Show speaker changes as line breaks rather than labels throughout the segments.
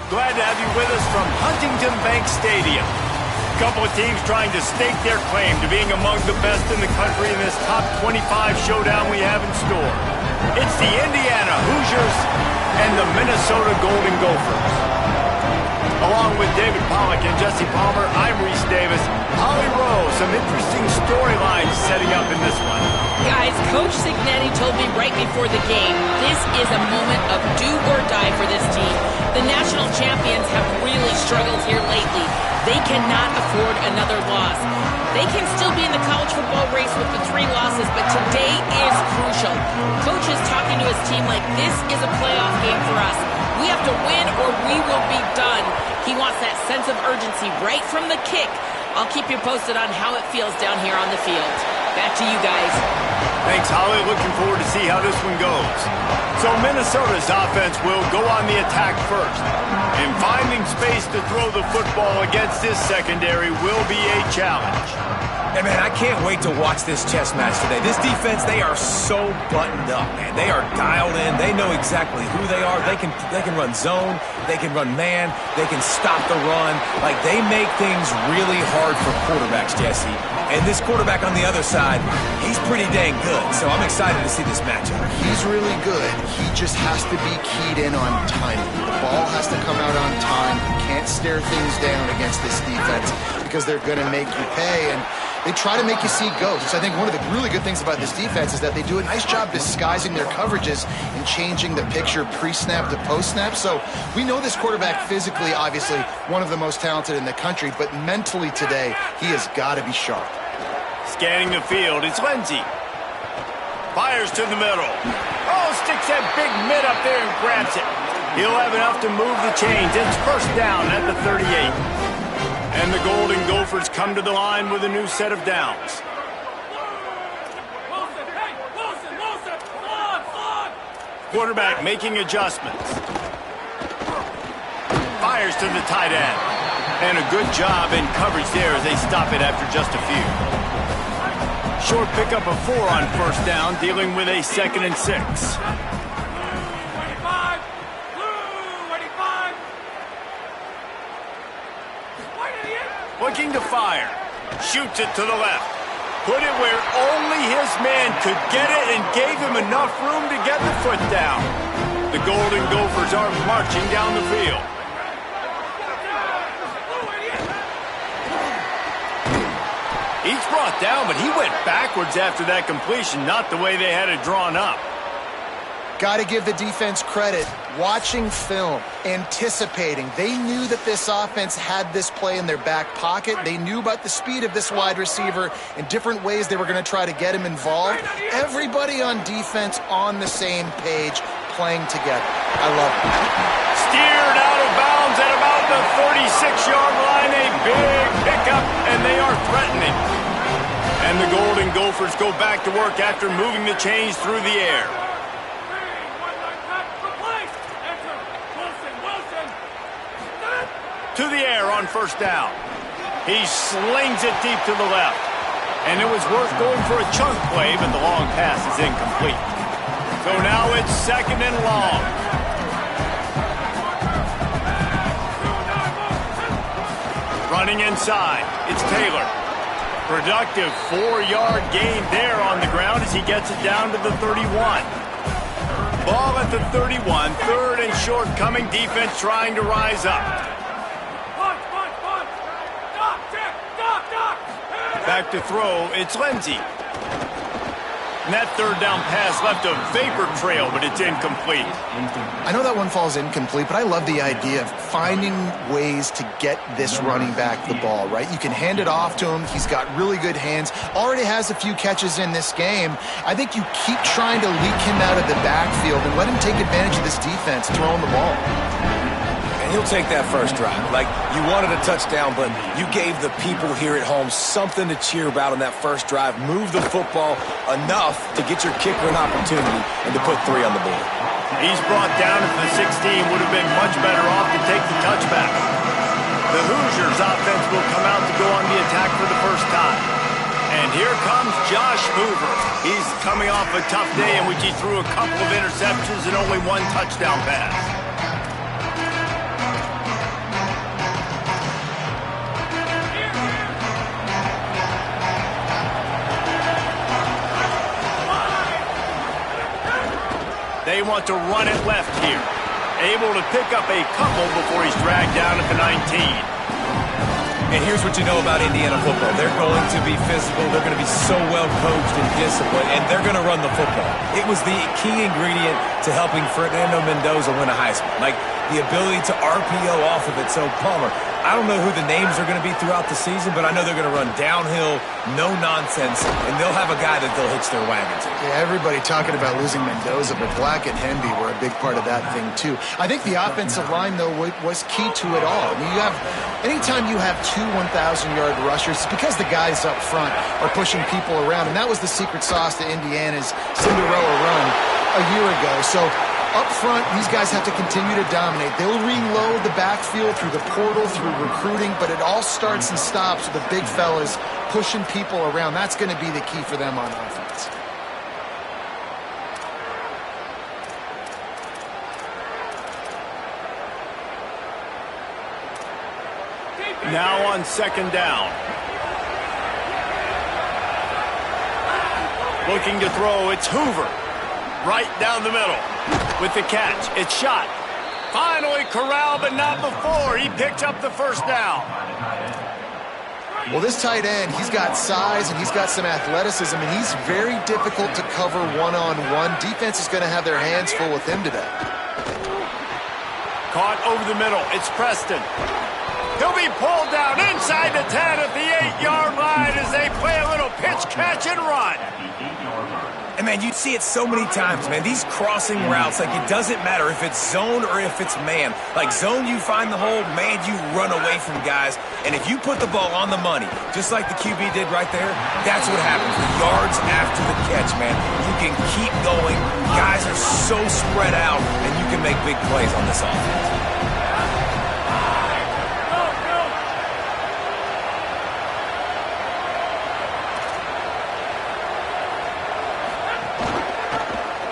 Glad to have you with us from Huntington Bank Stadium. A couple of teams trying to stake their claim to being among the best in the country in this top 25 showdown we have in store. It's the Indiana Hoosiers and the Minnesota Golden Gophers. Along with David Pollack and Jesse Palmer, I'm Reese Davis. Holly Rowe, some interesting storylines setting up in this one.
Guys, Coach Cignetti told me right before the game, this is a moment of do or die for this team. The national champions have really struggled here lately. They cannot afford another loss. They can still be in the college football race with the 3 losses, but today is crucial. Coach is talking to his team like this is a playoff game for us. We have to win or we will be done. He wants that sense of urgency right from the kick. I'll keep you posted on how it feels down here on the field. Back to you guys.
Thanks, Holly. Looking forward to see how this one goes. So Minnesota's offense will go on the attack first. And finding space to throw the football against this secondary will be a challenge.
Hey, man, I can't wait to watch this chess match today. This defense, they are so buttoned up, man. They are dialed in. They know exactly who they are. They can run zone. They can run man. They can stop the run. Like, they make things really hard for quarterbacks, Jesse. And this quarterback on the other side, he's pretty dang good. So I'm excited to see this matchup.
He's really good. He just has to be keyed in on timing. The ball has to come out on time. You can't stare things down against this defense because they're going to make you pay. And they try to make you see ghosts. I think one of the really good things about this defense is that they do a nice job disguising their coverages and changing the picture pre-snap to post-snap. So we know this quarterback physically, obviously, one of the most talented in the country, but mentally today, he has got to be sharp.
Scanning the field, it's Lindsey. Fires to the middle. Oh, sticks that big mid up there and grabs it. He'll have enough to move the chains. It's first down at the 38. And the Golden Gophers come to the line with a new set of downs. Quarterback making adjustments. Fires to the tight end. And a good job in coverage there as they stop it after just a few. Short pickup of 4 on first down, dealing with a 2nd and 6. Looking to fire. Shoots it to the left. Put it where only his man could get it and gave him enough room to get the foot down. The Golden Gophers are marching down the field. He's brought down, but he went backwards after that completion, not the way they had it drawn up.
Got to give the defense credit. Watching film, anticipating. They knew that this offense had this play in their back pocket. They knew about the speed of this wide receiver and different ways they were going to try to get him involved. Everybody on defense on the same page, playing together. I love it.
Steered out of bounds at about the 36-yard line. A big pickup, and they are threatening. And the Golden Gophers go back to work after moving the chains through the air. To the air on first down. He slings it deep to the left. And it was worth going for a chunk play, but the long pass is incomplete. So now it's 2nd and long. Running inside, it's Taylor. Productive 4-yard gain there on the ground as he gets it down to the 31. Ball at the 31, 3rd and short coming, defense trying to rise up. Back to throw, it's Lindsey. And that 3rd down pass left a vapor trail, but it's incomplete.
I know that one falls incomplete, but I love the idea of finding ways to get this running back the ball, right? You can hand it off to him. He's got really good hands. Already has a few catches in this game. I think you keep trying to leak him out of the backfield and let him take advantage of this defense throwing the ball.
And he'll take that first drive. Like, you wanted a touchdown, but you gave the people here at home something to cheer about on that first drive. Move the football enough to get your kicker an opportunity and to put 3 on the board.
He's brought down at the 16. Would have been much better off to take the touchback. The Hoosiers offense will come out to go on the attack for the first time. And here comes Josh Hoover. He's coming off a tough day in which he threw a couple of interceptions and only 1 touchdown pass. They want to run it left here. Able to pick up a couple before he's dragged down at the 19.
And here's what you know about Indiana football. They're going to be physical. They're going to be so well coached and disciplined, and they're going to run the football. It was the key ingredient to helping Fernando Mendoza win a Heisman, like the ability to RPO off of it. So, Palmer, I don't know who the names are going to be throughout the season, but I know they're going to run downhill, no nonsense, and they'll have a guy that they'll hitch their wagon to.
Yeah, everybody talking about losing Mendoza, but Black and Hemby were a big part of that thing, too. I think the offensive line, though, was key to it all. I mean, anytime you have two 1,000-yard rushers, it's because the guys up front are pushing people around, and that was the secret sauce to Indiana's Cinderella run a year ago. So up front, these guys have to continue to dominate. They'll reload the backfield through the portal, through recruiting, but it all starts and stops with the big fellas pushing people around. That's going to be the key for them on offense.
Now on second down. Looking to throw, it's Hoover. Right down the middle. With the catch, it's shot. Finally corralled, but not before. He picks up the first down.
Well, this tight end, he's got size and he's got some athleticism, and he's very difficult to cover one-on-one. Defense is going to have their hands full with him today.
Caught over the middle. It's Preston. He'll be pulled down inside the 10 at the 8-yard line as they play a little pitch, catch, and run.
And, man, you see it so many times, man. These crossing routes, like, it doesn't matter if it's zone or if it's man. Like, zone, you find the hole. Man, you run away from guys. And if you put the ball on the money, just like the QB did right there, that's what happens. The yards after the catch, man. You can keep going. Guys are so spread out, and you can make big plays on this offense.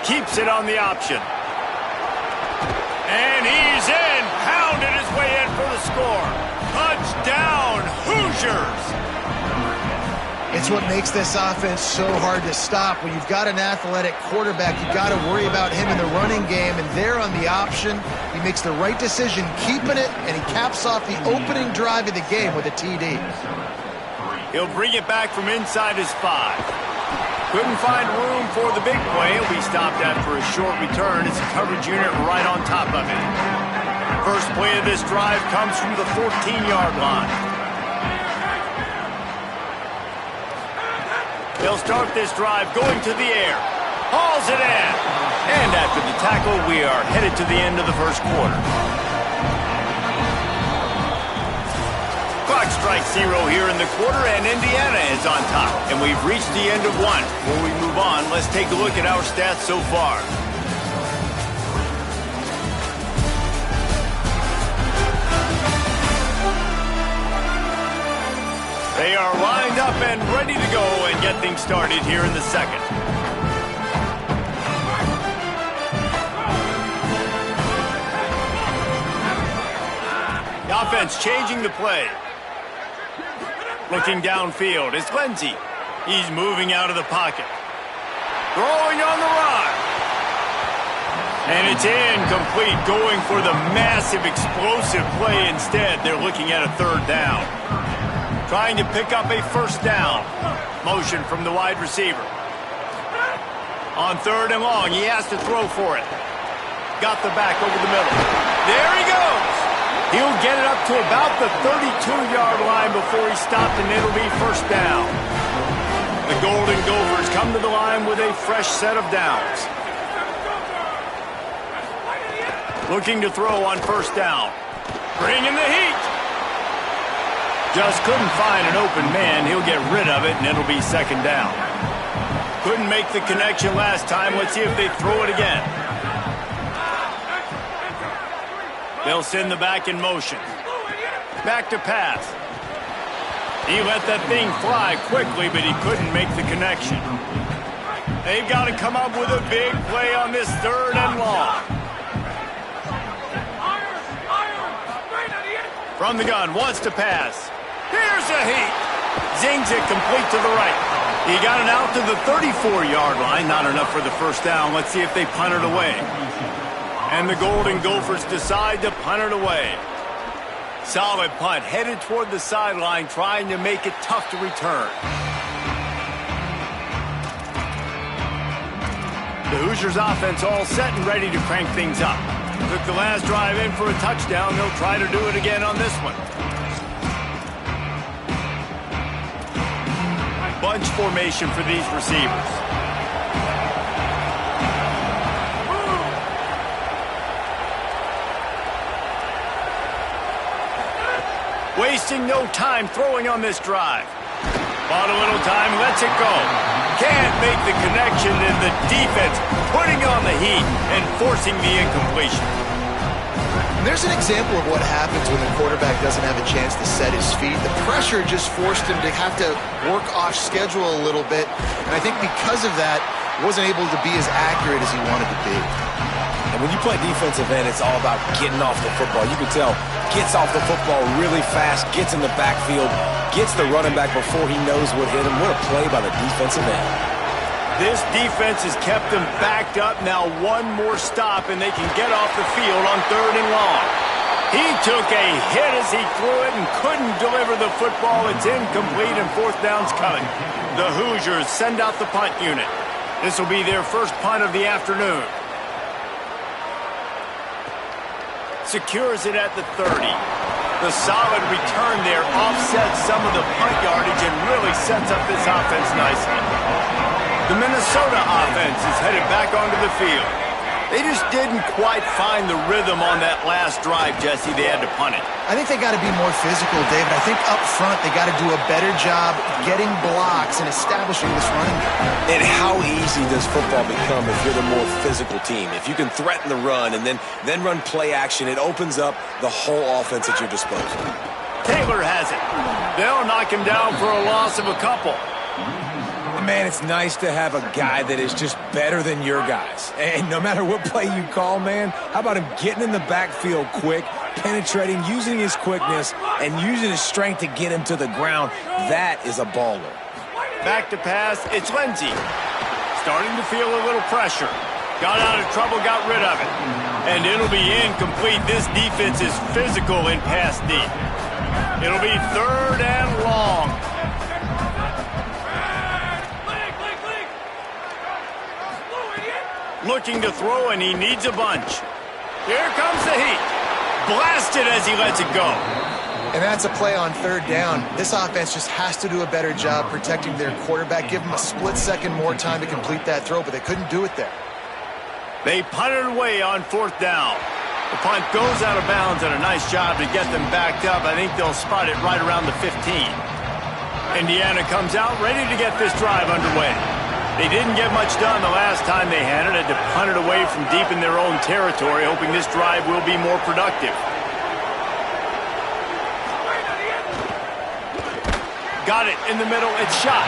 Keeps it on the option. And he's in. Pounded his way in for the score. Touchdown, Hoosiers.
It's what makes this offense so hard to stop. When you've got an athletic quarterback, you've got to worry about him in the running game. And there on the option, he makes the right decision, keeping it, and he caps off the opening drive of the game with a TD.
He'll bring it back from inside his 5. Couldn't find room for the big play. He'll be stopped after a short return. It's a coverage unit right on top of it. First play of this drive comes from the 14-yard line. They'll start this drive going to the air. Hauls it in. And after the tackle, we are headed to the end of the first quarter. Clock strikes 0 here in the quarter, and Indiana is on top. And we've reached the end of one. Before we move on, let's take a look at our stats so far. They are lined up and ready to go and get things started here in the second. The offense changing the play. Looking downfield, it's Lindsey. He's moving out of the pocket. Throwing on the run. And it's incomplete, going for the massive explosive play instead. They're looking at a third down. Trying to pick up a first down. Motion from the wide receiver. On third and long, he has to throw for it. Got the back over the middle. There he goes. He'll get it up to about the 32-yard line before he's stopped, and it'll be first down. The Golden Gophers come to the line with a fresh set of downs. Looking to throw on first down. Bringing the heat. Just couldn't find an open man. He'll get rid of it, and it'll be second down. Couldn't make the connection last time. Let's see if they throw it again. They'll send the back in motion. Back to pass. He let that thing fly quickly, but he couldn't make the connection. They've got to come up with a big play on this third and long. From the gun, wants to pass. Here's a heat. Zings it complete to the right. He got it out to the 34-yard line. Not enough for the first down. Let's see if they punt it away. And the Golden Gophers decide to punt it away. Solid punt, headed toward the sideline, trying to make it tough to return. The Hoosiers offense all set and ready to crank things up. Took the last drive in for a touchdown. They'll try to do it again on this one. Bunch formation for these receivers. Wasting no time throwing on this drive. Bought a little time, lets it go. Can't make the connection, and the defense putting on the heat and forcing the incompletion.
There's an example of what happens when the quarterback doesn't have a chance to set his feet. The pressure just forced him to have to work off schedule a little bit, and I think because of that, wasn't able to be as accurate as he wanted to be.
And when you play defensive end, it's all about getting off the football. You can tell, gets off the football really fast, gets in the backfield, gets the running back before he knows what hit him. What a play by the defensive end.
This defense has kept them backed up. Now one more stop, and they can get off the field on 3rd and long. He took a hit as he threw it and couldn't deliver the football. It's incomplete, and 4th down's coming. The Hoosiers send out the punt unit. This will be their first punt of the afternoon. Secures it at the 30. The solid return there offsets some of the punt yardage and really sets up this offense nicely. The Minnesota offense is headed back onto the field. They just didn't quite find the rhythm on that last drive, Jesse. They had to punt it.
I think they got to be more physical, David. I think up front they got to do a better job getting blocks and establishing this running game.
And how easy does football become if you're the more physical team? If you can threaten the run and then run play action, it opens up the whole offense at your disposal.
Taylor has it. They'll knock him down for a loss of a couple.
Man, it's nice to have a guy that is just better than your guys. And no matter what play you call, man, how about him getting in the backfield quick, penetrating, using his quickness, and using his strength to get him to the ground? That is a baller.
Back to pass, it's Lindsey. Starting to feel a little pressure. Got out of trouble, got rid of it. And it'll be incomplete. This defense is physical in pass deep. It'll be 3rd and long. Looking to throw, and he needs a bunch. Here comes the heat. Blasted as he lets it go.
And that's a play on 3rd down. This offense just has to do a better job protecting their quarterback. Give them a split second more time to complete that throw, but they couldn't do it there.
They punted away on 4th down. The punt goes out of bounds, and a nice job to get them backed up. I think they'll spot it right around the 15. Indiana comes out ready to get this drive underway. They didn't get much done the last time they had it. Had to punt it away from deep in their own territory, hoping this drive will be more productive. Got it in the middle. It's shot.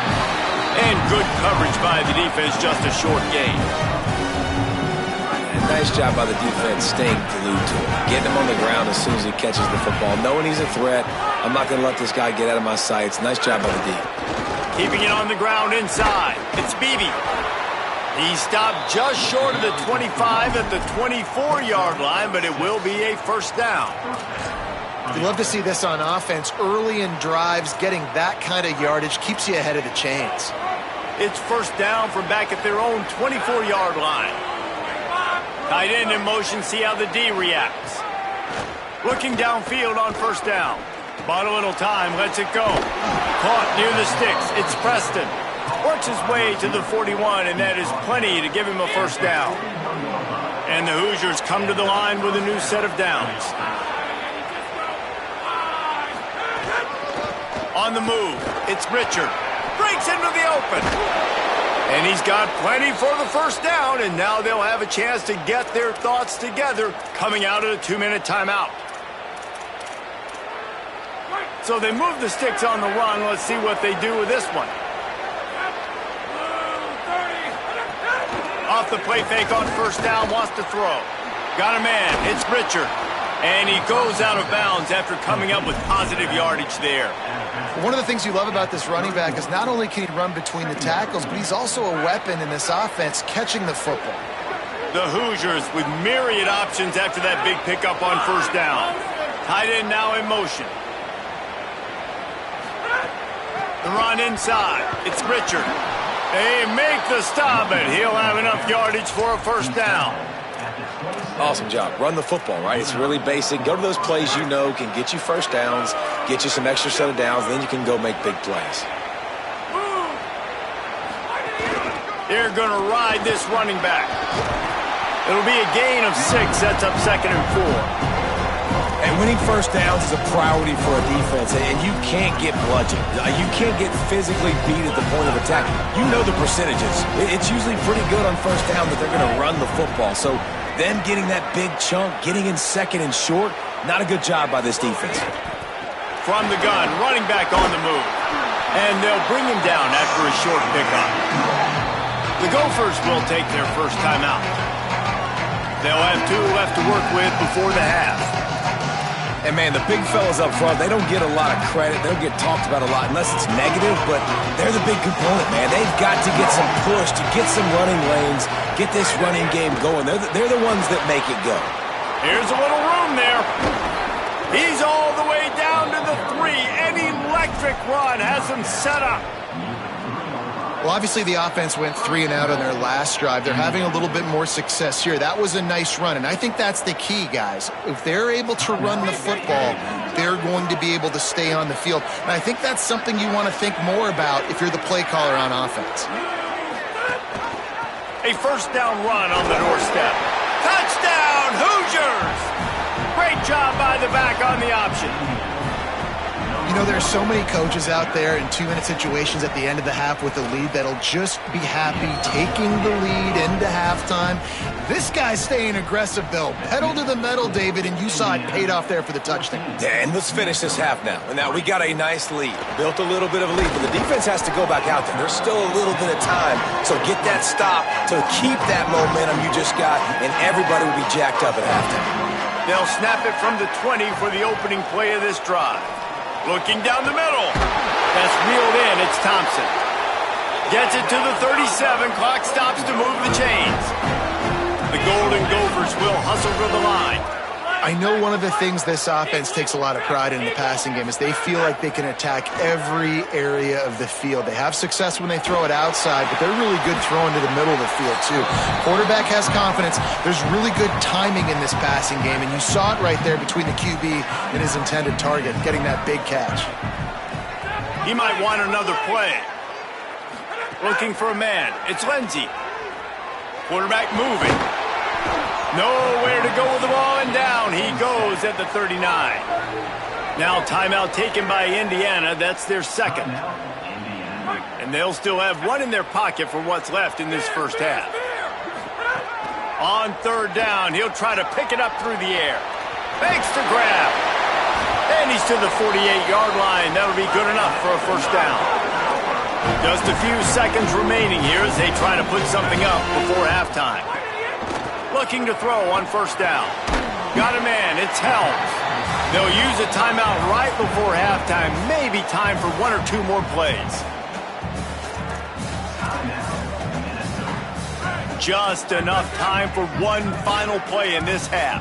And good coverage by the defense, just a short gain.
And nice job by the defense staying glued to him. Getting him on the ground as soon as he catches the football. Knowing he's a threat. I'm not going to let this guy get out of my sights. Nice job by the D.
Keeping it on the ground inside. It's Beebe. He stopped just short of the 25 at the 24-yard line, but it will be a 1st down.
You love to see this on offense. Early in drives, getting that kind of yardage keeps you ahead of the chains.
It's 1st down from back at their own 24-yard line. Tight end in motion, see how the D reacts. Looking downfield on 1st down. Bought a little time, lets it go. Caught near the sticks, it's Preston. Works his way to the 41, and that is plenty to give him a 1st down. And the Hoosiers come to the line with a new set of downs. On the move, it's Richard. Breaks into the open. And he's got plenty for the 1st down, and now they'll have a chance to get their thoughts together coming out of the 2-minute timeout. So they move the sticks on the run. Let's see what they do with this one. Off the play fake on 1st down, wants to throw. Got a man, it's Richard. And he goes out of bounds after coming up with positive yardage there.
One of the things you love about this running back is not only can he run between the tackles, but he's also a weapon in this offense catching the football.
The Hoosiers with myriad options after that big pickup on first down. Tight end now in motion. The run inside. It's Richard. They make the stop, and he'll have enough yardage for a first down.
Awesome job. Run the football, right? It's really basic. Go to those plays you know can get you first downs, get you some extra set of downs, then you can go make big plays.
They're going to ride this running back. It'll be a gain of 6. Sets up 2nd and 4.
And winning first downs is a priority for a defense, and you can't get bludgeoned. You can't get physically beat at the point of attack. You know the percentages. It's usually pretty good on first down that they're going to run the football. So them getting that big chunk, getting in 2nd and short, not a good job by this defense.
From the gun, running back on the move. And they'll bring him down after a short pickup. The Gophers will take their first time out. They'll have 2 left to work with before the half.
And, man, the big fellas up front, they don't get a lot of credit. They don't get talked about a lot unless it's negative, but they're the big component, man. They've got to get some push, to get some running lanes, get this running game going. They're the ones that make it go.
Here's a little room there. He's all the way down to the 3. An electric run has him set up.
Well, obviously the offense went 3 and out on their last drive. They're having a little bit more success here. That was a nice run, and I think that's the key, guys. If they're able to run the football, they're going to be able to stay on the field. And I think that's something you want to think more about if you're the play caller on offense.
A first down run on the doorstep. Touchdown, Hoosiers! Great job by the back on the option.
You know, there's so many coaches out there in 2-minute situations at the end of the half with a lead that'll just be happy taking the lead into halftime. This guy's staying aggressive, though. Pedal to the metal, David, and you saw it paid off there for the touchdown.
Yeah, and let's finish this half now. And now we got a nice lead. Built a little bit of a lead, but the defense has to go back out there. There's still a little bit of time, so get that stop to keep that momentum you just got, and everybody will be jacked up at halftime.
They'll snap it from the 20 for the opening play of this drive. Looking down the middle. That's reeled in. It's Thompson. Gets it to the 37. Clock stops to move the chains. The Golden Gophers will hustle to the line.
I know one of the things this offense takes a lot of pride in the passing game is they feel like they can attack every area of the field. They have success when they throw it outside, but they're really good throwing to the middle of the field, too. Quarterback has confidence. There's really good timing in this passing game, and you saw it right there between the QB and his intended target, getting that big catch.
He might want another play. Looking for a man. It's Lindsey. Quarterback moving. Nowhere to go with the ball, and down he goes at the 39. Now timeout taken by Indiana. That's their 2nd. And they'll still have 1 in their pocket for what's left in this first half. On 3rd down, he'll try to pick it up through the air. Fakes the grab. And he's to the 48-yard line. That'll be good enough for a first down. Just a few seconds remaining here as they try to put something up before halftime. Looking to throw on first down. Got a man. It's Helms. They'll use a timeout right before halftime. Maybe time for 1 or 2 more plays. Just enough time for 1 final play in this half.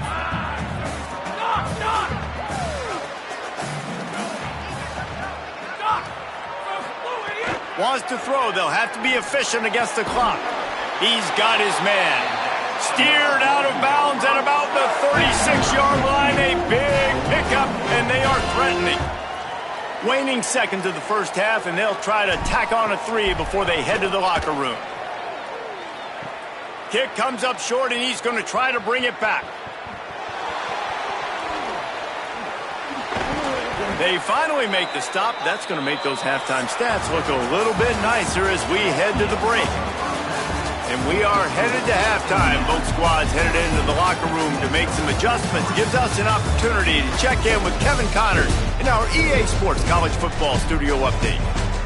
Wants to throw. They'll have to be efficient against the clock. He's got his man. Steered out of bounds at about the 36-yard line. A big pickup, and they are threatening. Waning seconds of the first half, and they'll try to tack on a 3 before they head to the locker room. Kick comes up short, and he's going to try to bring it back. They finally make the stop. That's going to make those halftime stats look a little bit nicer as we head to the break. And we are headed to halftime. Both squads headed into the locker room to make some adjustments. Gives us an opportunity to check in with Kevin Connors in our EA Sports College Football Studio Update.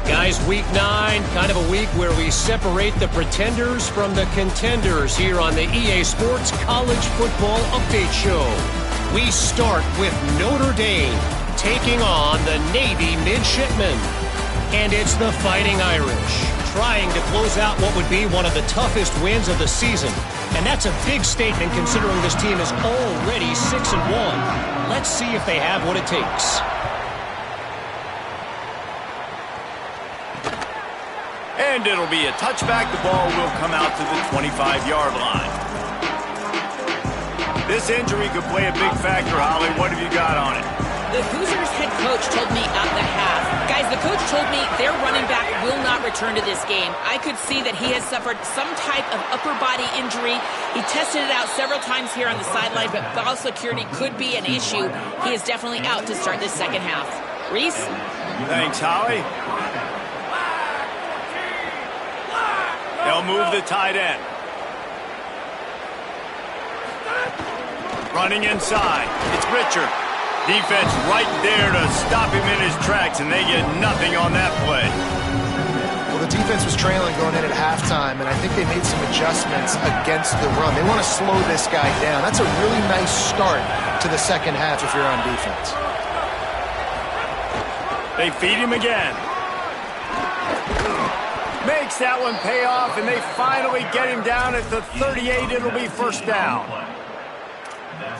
Guys, week 9, kind of a week where we separate the pretenders from the contenders here on the EA Sports College Football Update Show. We start with Notre Dame taking on the Navy Midshipmen. And it's the Fighting Irish trying to close out what would be one of the toughest wins of the season. And that's a big statement considering this team is already 6-1. Let's see if they have what it takes.
And it'll be a touchback. The ball will come out to the 25-yard line. This injury could play a big factor, Holly. What have you got on it?
The Hoosiers head coach told me at the half, guys, the coach told me their running back will not return to this game. I could see that he has suffered some type of upper body injury. He tested it out several times here on the sideline, but ball security could be an issue. He is definitely out to start this second half. Reese?
Thanks, Holly. They'll move the tight end. Running inside. It's Richard. Defense right there to stop him in his tracks, and they get nothing on that play.
Well, the defense was trailing going in at halftime, and I think they made some adjustments against the run. They want to slow this guy down. That's a really nice start to the second half if you're on defense.
They feed him again. Makes that one pay off, and they finally get him down at the 38. It'll be first down.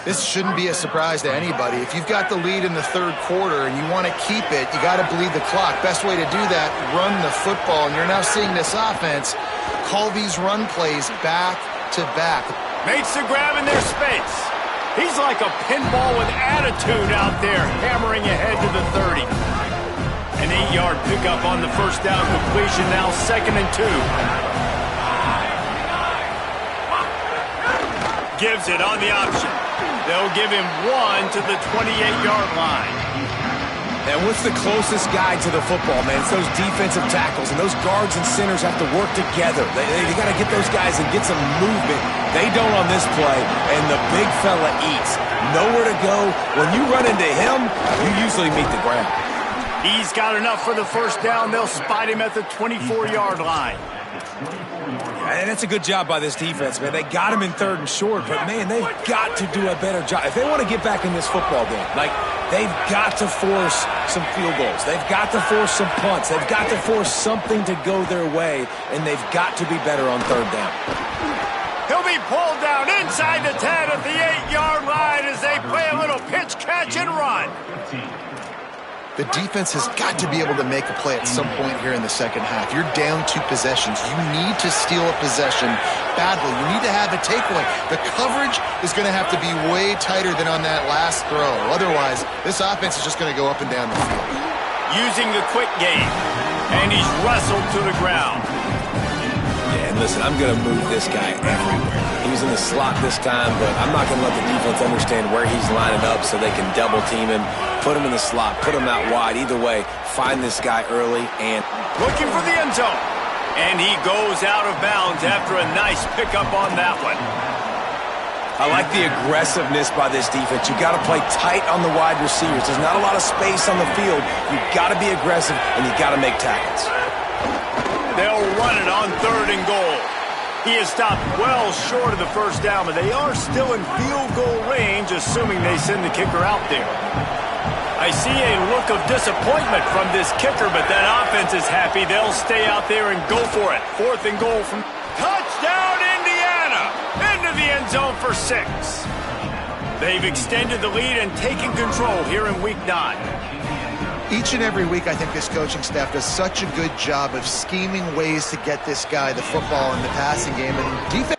This shouldn't be a surprise to anybody. If you've got the lead in the third quarter and you want to keep it, you got to bleed the clock. Best way to do that, run the football. And you're now seeing this offense call these run plays back to back.
Makes the grab in their space. He's like a pinball with attitude out there, hammering ahead to the 30. An 8-yard pickup on the first down completion, now 2nd and 2. Gives it on the option. They'll give him 1 to the 28-yard line.
And what's the closest guy to the football, man? It's those defensive tackles, and those guards and centers have to work together. They got to get those guys and get some movement. They don't on this play, and the big fella eats. Nowhere to go. When you run into him, you usually meet the ground.
He's got enough for the first down. They'll spot him at the 24-yard line.
And that's a good job by this defense, man. They got him in 3rd and short, but, man, they've got to do a better job. If they want to get back in this football game, like, they've got to force some field goals. They've got to force some punts. They've got to force something to go their way, and they've got to be better on 3rd down.
He'll be pulled down inside the 10 at the 8-yard line as they play a little pitch, catch, and run.
The defense has got to be able to make a play at some point here in the second half. You're down 2 possessions. You need to steal a possession badly. You need to have a takeaway. The coverage is going to have to be way tighter than on that last throw. Otherwise, this offense is just going to go up and down the field.
Using the quick game, and he's wrestled to the ground.
Yeah, and listen, I'm going to move this guy everywhere. He's in the slot this time, but I'm not going to let the defense understand where he's lining up so they can double team him, put him in the slot, put him out wide. Either way, find this guy early and...
Looking for the end zone. And he goes out of bounds after a nice pickup on that one.
I like the aggressiveness by this defense. You got to play tight on the wide receivers. There's not a lot of space on the field. You got to be aggressive, and you got to make tackles.
They'll run it on 3rd and goal. He is stopped well short of the first down, but they are still in field goal range, assuming they send the kicker out there. I see a look of disappointment from this kicker, but that offense is happy. They'll stay out there and go for it. 4th and goal from... Touchdown, Indiana! Into the end zone for 6. They've extended the lead and taken control here in Week 9.
Each and every week, I think this coaching staff does such a good job of scheming ways to get this guy the football in the passing game. And defense...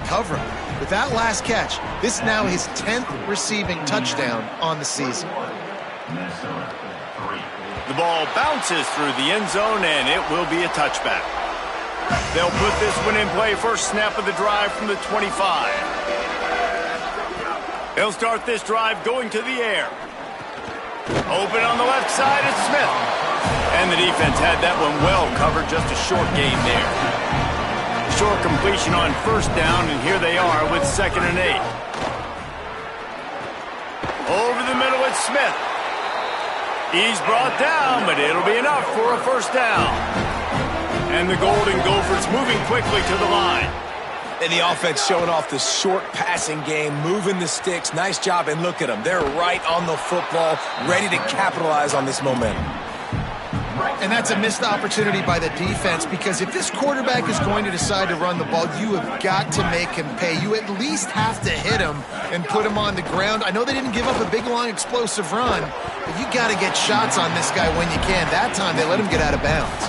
Cover him. With that last catch, this is now his 10th receiving touchdown on the season. The
ball bounces through the end zone, and it will be a touchback. They'll put this one in play. First snap of the drive from the 25. They'll start this drive going to the air. Open on the left side, it's Smith. And the defense had that one well covered, just a short gain there. Short completion on first down, and here they are with 2nd and 8. Over the middle, it's Smith. He's brought down, but it'll be enough for a first down. And the Golden Gophers moving quickly to the line.
And the offense showing off the short passing game, moving the sticks. Nice job, and look at them. They're right on the football, ready to capitalize on this momentum.
And that's a missed opportunity by the defense, because if this quarterback is going to decide to run the ball, you have got to make him pay. You at least have to hit him and put him on the ground. I know they didn't give up a big, long, explosive run, but you got to get shots on this guy when you can. That time, they let him get out of bounds.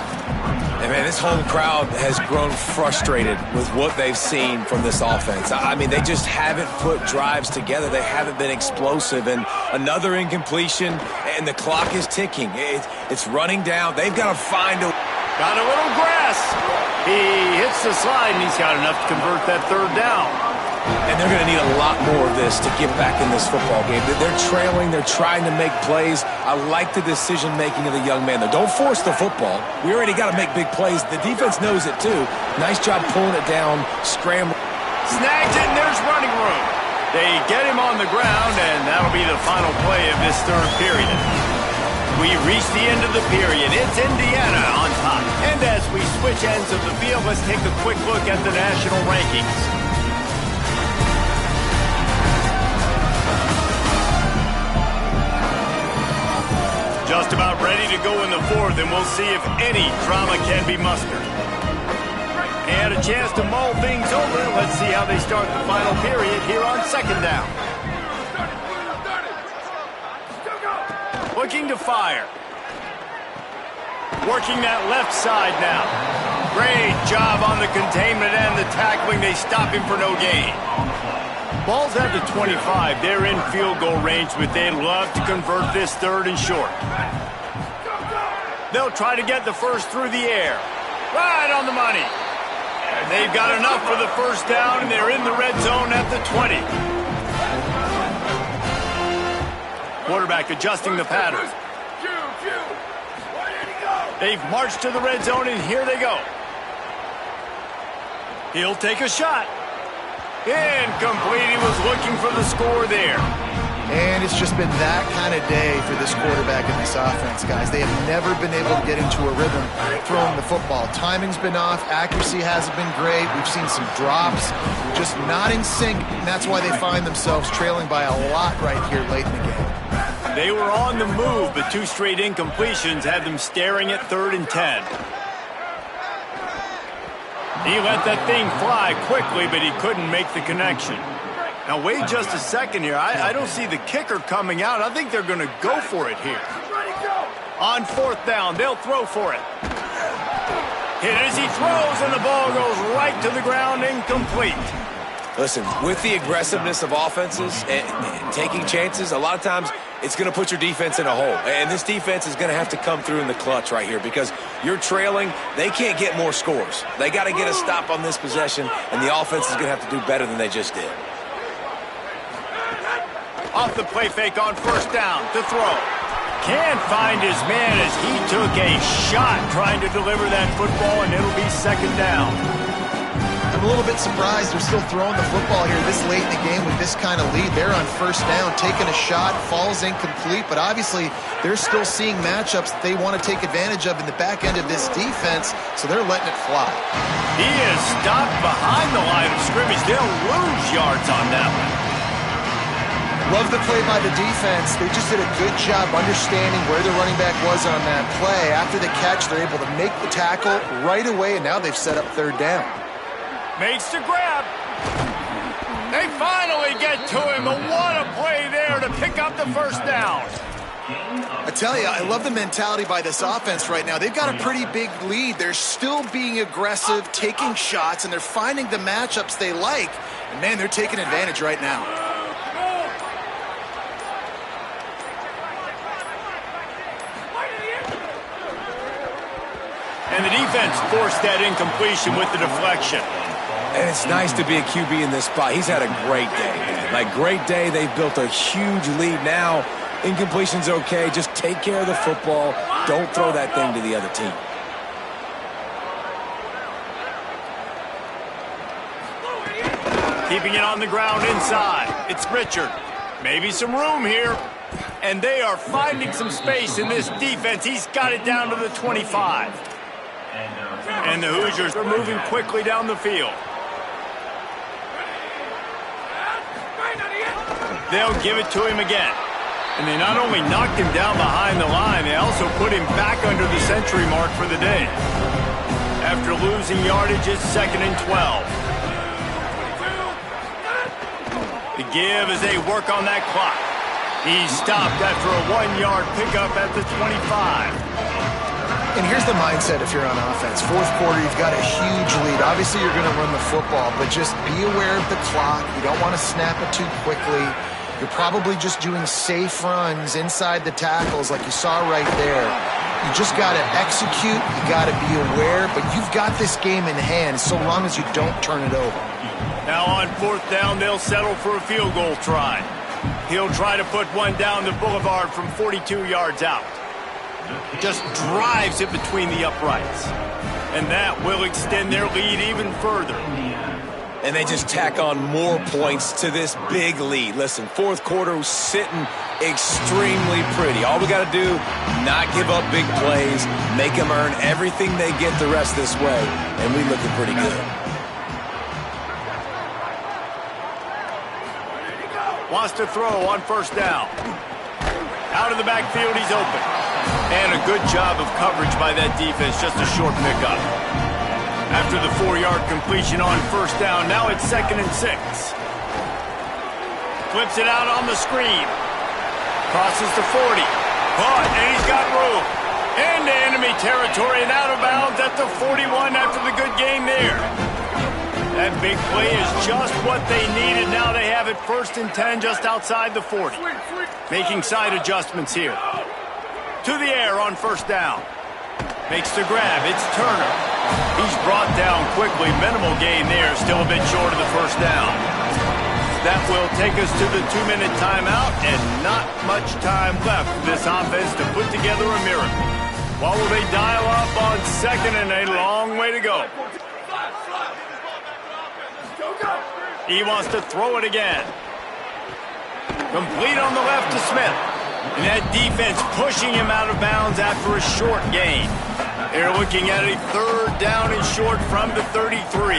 And man, this home crowd has grown frustrated with what they've seen from this offense. I mean, they just haven't put drives together. They haven't been explosive. And another incompletion, and the clock is ticking. It's running down. They've got to find a...
Got a little grass. He hits the slide, and he's got enough to convert that 3rd down.
And they're going to need a lot more of this to get back in this football game. They're trailing. They're trying to make plays. I like the decision-making of the young man, though. Don't force the football. We already got to make big plays. The defense knows it, too. Nice job pulling it down, scrambling.
Snags it, and there's running room. They get him on the ground, and that'll be the final play of this 3rd period. We reach the end of the period. It's Indiana on top. And as we switch ends of the field, let's take a quick look at the national rankings. Just about ready to go in the 4th, and we'll see if any drama can be mustered. And a chance to mull things over. Let's see how they start the final period here on 2nd down. Looking to fire. Working that left side now. Great job on the containment and the tackling. They stop him for no gain. Ball's at the 25. They're in field goal range, but they'd love to convert this 3rd and short. They'll try to get the first through the air. Right on the money. And they've got enough for the first down, and they're in the red zone at the 20. Quarterback adjusting the pattern. They've marched to the red zone, and here they go. He'll take a shot. Incomplete. He was looking for the score there.
And it's just been that kind of day for this quarterback and this offense, guys. They have never been able to get into a rhythm throwing the football. Timing's been off. Accuracy hasn't been great. We've seen some drops, just not in sync, and that's why they find themselves trailing by a lot right here late in the game.
They were on the move, but 2 straight incompletions had them staring at 3rd and 10. He let that thing fly quickly, but he couldn't make the connection. Now, wait just a second here. I don't see the kicker coming out. I think they're going to go for it here. On 4th down, they'll throw for it. Hit as he throws, and the ball goes right to the ground, incomplete.
Listen, with the aggressiveness of offenses and taking chances, a lot of times it's going to put your defense in a hole. And this defense is going to have to come through in the clutch right here because you're trailing. They can't get more scores. They got to get a stop on this possession, and the offense is going to have to do better than they just did.
Off the play fake on 1st down to throw. Can't find his man as he took a shot trying to deliver that football, and it'll be 2nd down.
I'm a little bit surprised they're still throwing the football here this late in the game with this kind of lead. They're on 1st down, taking a shot, falls incomplete, but obviously they're still seeing matchups that they want to take advantage of in the back end of this defense, so they're letting it fly.
He is stopped behind the line of scrimmage. They'll lose yards on that one.
Love the play by the defense. They just did a good job understanding where the running back was on that play. After the catch, they're able to make the tackle right away, and now they've set up 3rd down.
Makes the grab. They finally get to him. But what a play there to pick up the 1st down.
I tell you, I love the mentality by this offense right now. They've got a pretty big lead. They're still being aggressive, taking shots, and they're finding the matchups they like. And, man, they're taking advantage right now.
And the defense forced that incompletion with the deflection.
And it's nice to be a QB in this spot. He's had a great day, man. Like, great day. They've built a huge lead now. Incompletion's okay. Just take care of the football. Don't throw that thing to the other team.
Keeping it on the ground inside. It's Richard. Maybe some room here. And they are finding some space in this defense. He's got it down to the 25. And the Hoosiers are moving quickly down the field. They'll give it to him again. And they not only knocked him down behind the line, they also put him back under the century mark for the day. After losing yardage, it's 2nd and 12. The give as they work on that clock. He's stopped after a 1-yard pickup at the 25.
And here's the mindset if you're on offense. Fourth quarter, you've got a huge lead. Obviously, you're going to run the football, but just be aware of the clock. You don't want to snap it too quickly. You're probably just doing safe runs inside the tackles like you saw right there. You just got to execute. You got to be aware, but you've got this game in hand so long as you don't turn it over.
Now on 4th down, they'll settle for a field goal try. He'll try to put one down the boulevard from 42 yards out. Just drives it between the uprights. And that will extend their lead even further.
And they just tack on more points to this big lead. Listen, fourth quarter was sitting extremely pretty. All we got to do, not give up big plays, make them earn everything they get the rest this way, and we looking pretty good.
Wants to throw on 1st down. Out of the backfield, he's open. And a good job of coverage by that defense, just a short pickup. After the 4-yard completion on 1st down, now it's 2nd and 6. Flips it out on the screen. Crosses the 40. Caught, and he's got room. Into enemy territory and out of bounds at the 41 after the good game there. That big play is just what they needed. Now they have it 1st and 10 just outside the 40. Making side adjustments here. To the air on 1st down. Makes the grab. It's Turner. He's brought down quickly. Minimal gain there. Still a bit short of the 1st down. That will take us to the 2-minute timeout, and not much time left for this offense to put together a miracle. What will they dial up on 2nd and a long way to go? He wants to throw it again. Complete on the left to Smith. And that defense pushing him out of bounds after a short gain. They're looking at a 3rd down and short from the 33.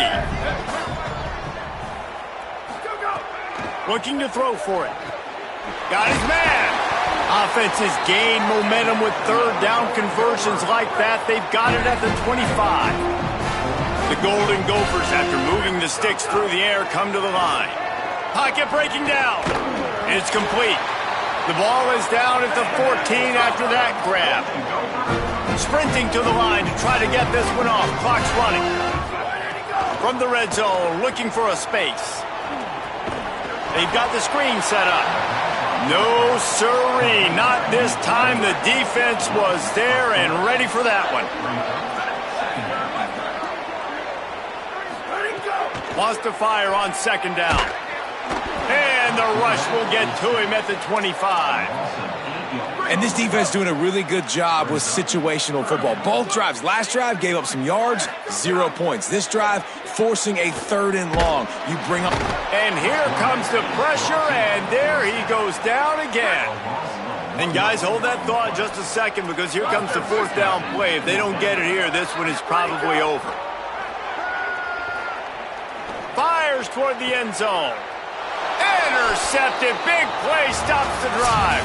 Looking to throw for it. Got his man. Offense has gained momentum with 3rd down conversions like that. They've got it at the 25. The Golden Gophers, after moving the sticks through the air, come to the line. Pocket breaking down. It's complete. The ball is down at the 14 after that grab. Sprinting to the line to try to get this one off. Clock's running. From the red zone, looking for a space. They've got the screen set up. No siree, not this time. The defense was there and ready for that one. Wants to fire on 2nd down. And the rush will get to him at the 25.
And this defense doing a really good job with situational football. Both drives. Last drive gave up some yards, 0 points. This drive forcing a 3rd and long. You bring up.
And here comes the pressure, and there he goes down again. And guys, hold that thought just a second, because here comes the 4th down play. If they don't get it here, this one is probably over. Fires toward the end zone. Intercepted. Big play stops the drive.